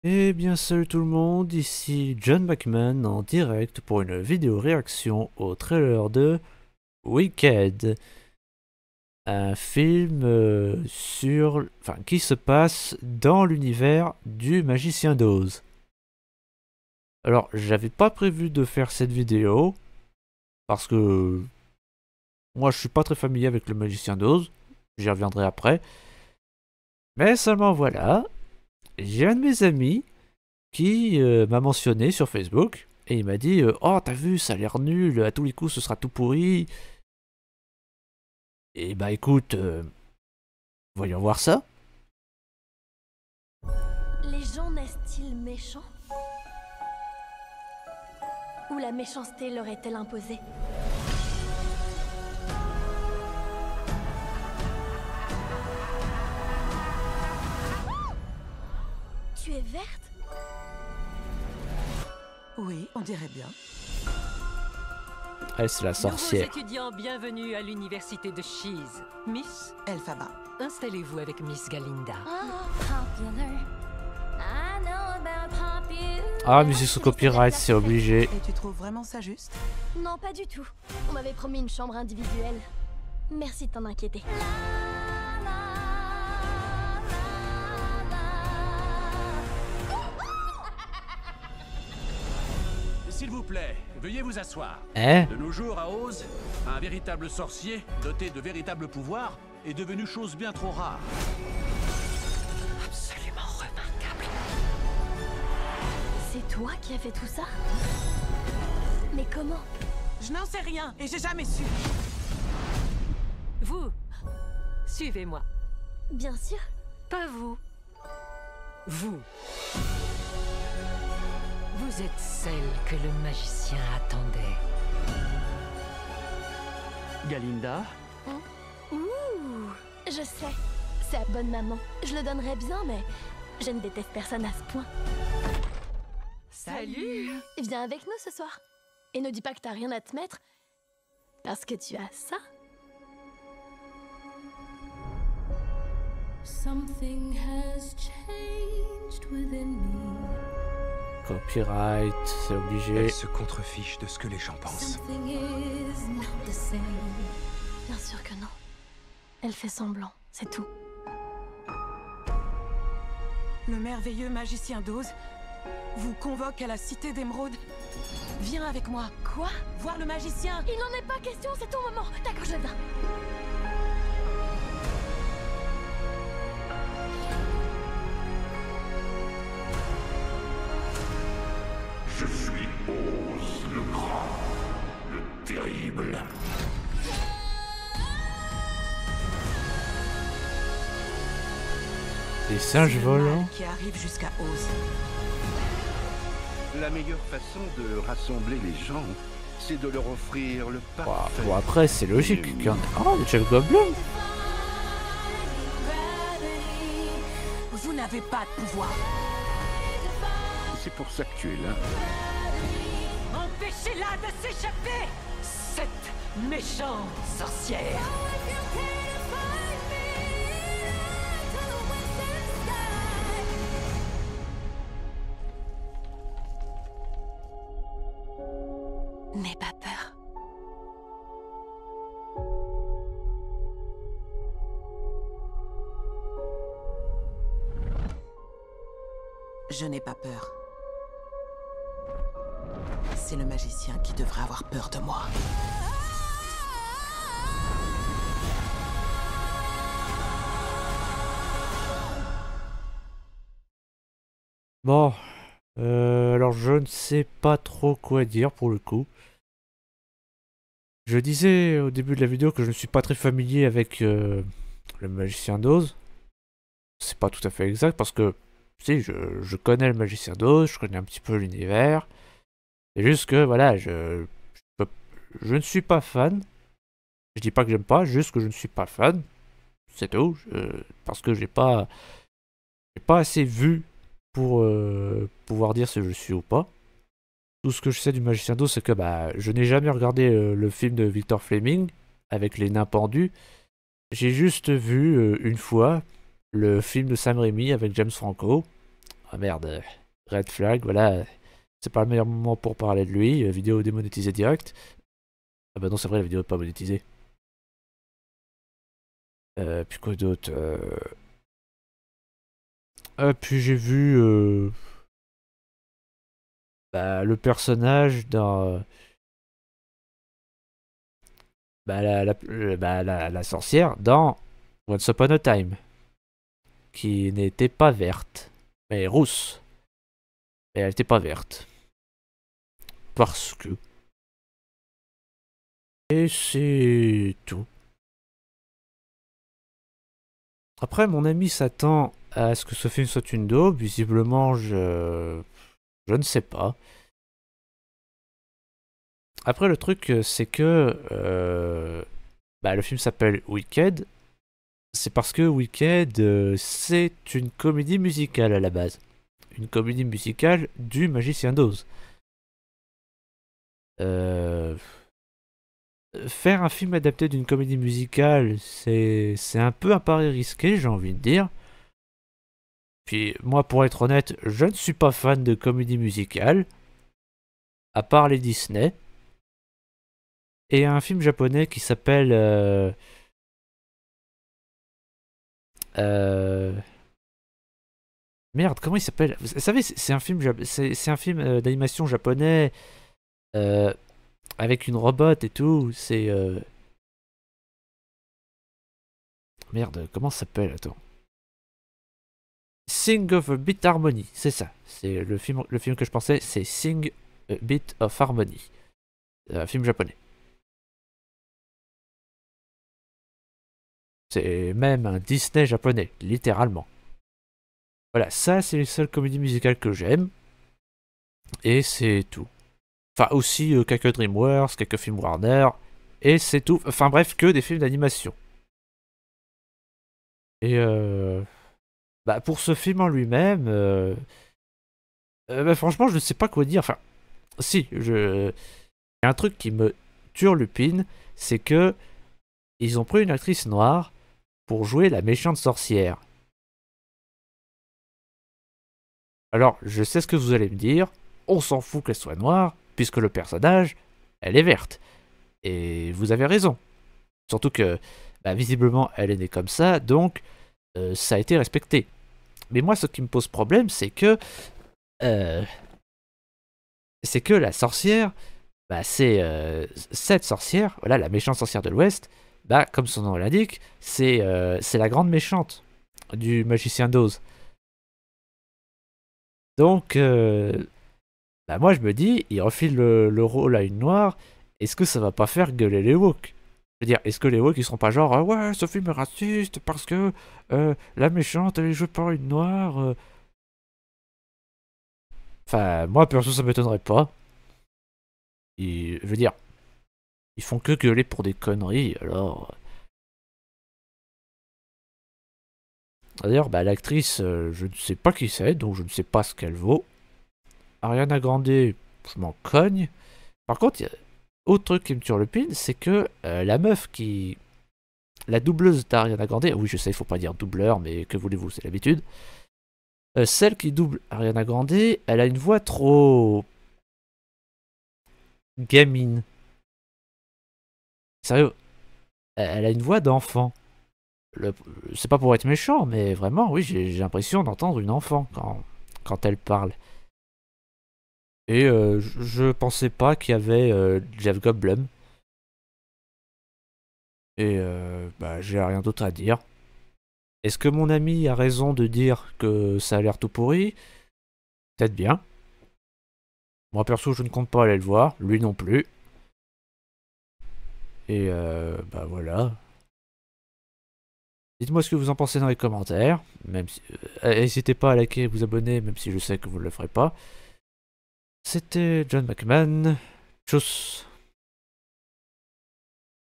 Eh bien salut tout le monde, ici John Bachman en direct pour une vidéo réaction au trailer de Wicked, un film qui se passe dans l'univers du Magicien d'Oz. Alors j'avais pas prévu de faire cette vidéo parce que moi je suis pas très familier avec le Magicien d'Oz, j'y reviendrai après. Mais seulement voilà, j'ai un de mes amis qui m'a mentionné sur Facebook et il m'a dit oh t'as vu ça a l'air nul, à tous les coups ce sera tout pourri. Et bah écoute, voyons voir ça. Les gens naissent-ils méchants? Ou la méchanceté leur est-elle imposée? Tu es verte? Oui, on dirait bien. Elle c'est la sorcière. Nouveaux étudiants, bienvenue à l'université de Cheese. Miss, Elphaba. installez-vous avec Miss Galinda. Ah musique sous copyright, c'est obligé. Et tu trouves vraiment ça juste? Non, pas du tout. On m'avait promis une chambre individuelle. Merci de t'en inquiéter. S'il vous plaît, veuillez vous asseoir. Hein? De nos jours à Oz, un véritable sorcier, doté de véritables pouvoirs, est devenu chose bien trop rare. Absolument remarquable. C'est toi qui as fait tout ça? Mais comment? Je n'en sais rien et j'ai jamais su. Vous, suivez-moi. Bien sûr. Pas vous. Vous. Vous êtes celle que le magicien attendait. Galinda? Ouh, je sais. C'est la bonne maman. Je le donnerais bien, mais je ne déteste personne à ce point. Salut. Viens avec nous ce soir. Et ne dis pas que t'as rien à te mettre, parce que tu as ça. Something has changed within me. Copyright, c'est obligé. Elle se contrefiche de ce que les gens pensent. Something is not the same. Bien sûr que non. Elle fait semblant, c'est tout. Le merveilleux magicien d'Oz vous convoque à la cité d'Émeraude. Viens avec moi. Quoi? Voir le magicien. Il n'en est pas question, c'est ton moment. D'accord, je viens. Je suis Oz le Grand, le Terrible. Des singes C'est le volants. mal qui arrive jusqu'à Oz. La meilleure façon de rassembler les gens, c'est de leur offrir le parfait. Bon après c'est logique. Oh le Jeff Goldblum. Vous n'avez pas de pouvoir. C'est pour ça que tu es là. Empêchez-la de s'échapper, cette méchante sorcière. N'aie pas peur. Je n'ai pas peur. C'est le magicien qui devrait avoir peur de moi. Bon, alors je ne sais pas trop quoi dire pour le coup. Je disais au début de la vidéo que je ne suis pas très familier avec le Magicien d'Oz. C'est pas tout à fait exact parce que si je connais le Magicien d'Oz, je connais un petit peu l'univers. C'est juste que voilà, je ne suis pas fan. Je dis pas que j'aime pas, juste que je ne suis pas fan. C'est tout. Parce que j'ai pas assez vu pour pouvoir dire si je suis ou pas. Tout ce que je sais du Magicien d'Oz, c'est que bah, je n'ai jamais regardé le film de Victor Fleming avec les nains pendus. J'ai juste vu une fois le film de Sam Raimi avec James Franco. Ah merde, red flag, voilà. C'est pas le meilleur moment pour parler de lui. Vidéo démonétisée direct. Ah bah non, c'est vrai, la vidéo est pas monétisée. Puis quoi d'autre puis j'ai vu bah, le personnage dans bah, la sorcière dans Once Upon a Time, qui n'était pas verte, mais rousse. Mais elle n'était pas verte. Parce que... Et c'est tout. Après, mon ami s'attend à ce que ce film soit une daube. Visiblement, je ne sais pas. Après, le truc, c'est que bah, le film s'appelle Wicked. C'est parce que Wicked, c'est une comédie musicale à la base. Une comédie musicale du Magicien d'Oz. Faire un film adapté d'une comédie musicale, c'est un peu un pari risqué, j'ai envie de dire. Puis moi, pour être honnête, je ne suis pas fan de comédie musicale, à part les Disney. Et un film japonais qui s'appelle... Merde, comment il s'appelle? Vous savez, c'est un film, c'est un film d'animation japonais avec une robot et tout. C'est merde, comment ça s'appelle? Attends. Sing of a Bit Harmony, c'est ça. C'est le film que je pensais, c'est Sing a Bit of Harmony, un film japonais. C'est même un Disney japonais, littéralement. Voilà, ça c'est les seules comédies musicales que j'aime. Et c'est tout. Enfin aussi quelques DreamWorks, quelques films Warner. Et c'est tout. Enfin bref, que des films d'animation. Et bah, pour ce film en lui-même, bah, franchement je ne sais pas quoi dire. Enfin, si, il y a un truc qui me turlupine, c'est que ils ont pris une actrice noire pour jouer la méchante sorcière. Alors, je sais ce que vous allez me dire, on s'en fout qu'elle soit noire, puisque le personnage, elle est verte. Et vous avez raison. Surtout que, bah, visiblement, elle est née comme ça, donc ça a été respecté. Mais moi, ce qui me pose problème, c'est que la sorcière, bah, c'est cette sorcière, voilà, la méchante sorcière de l'Ouest, bah, comme son nom l'indique, c'est la grande méchante du Magicien d'Oz. Donc, bah, moi je me dis, il refile le rôle à une noire, est-ce que ça va pas faire gueuler les woke? Je veux dire, est-ce que les woke ils seront pas genre, ouais, ce film est raciste parce que la méchante elle est jouée par une noire Enfin, moi perso ça m'étonnerait pas. Je veux dire, ils font que gueuler pour des conneries, alors... D'ailleurs, bah, l'actrice, je ne sais pas qui c'est, donc je ne sais pas ce qu'elle vaut. Ariana Grande, je m'en cogne. Par contre, autre truc qui me turlupine, c'est que la meuf qui... La doubleuse d'Ariana Grande, oui je sais, il faut pas dire doubleur, mais que voulez-vous, c'est l'habitude. Celle qui double Ariana Grande, elle a une voix trop... gamine. Sérieux, elle a une voix d'enfant. C'est pas pour être méchant, mais vraiment, oui, j'ai l'impression d'entendre une enfant quand elle parle. Et je pensais pas qu'il y avait Jeff Goldblum. Et bah, j'ai rien d'autre à dire. Est-ce que mon ami a raison de dire que ça a l'air tout pourri? Peut-être bien. Moi perso, je ne compte pas aller le voir, lui non plus. Et bah voilà. Dites-moi ce que vous en pensez dans les commentaires. Même si, n'hésitez pas à liker et vous abonner, même si je sais que vous ne le ferez pas. C'était John McMahon. Tchuss.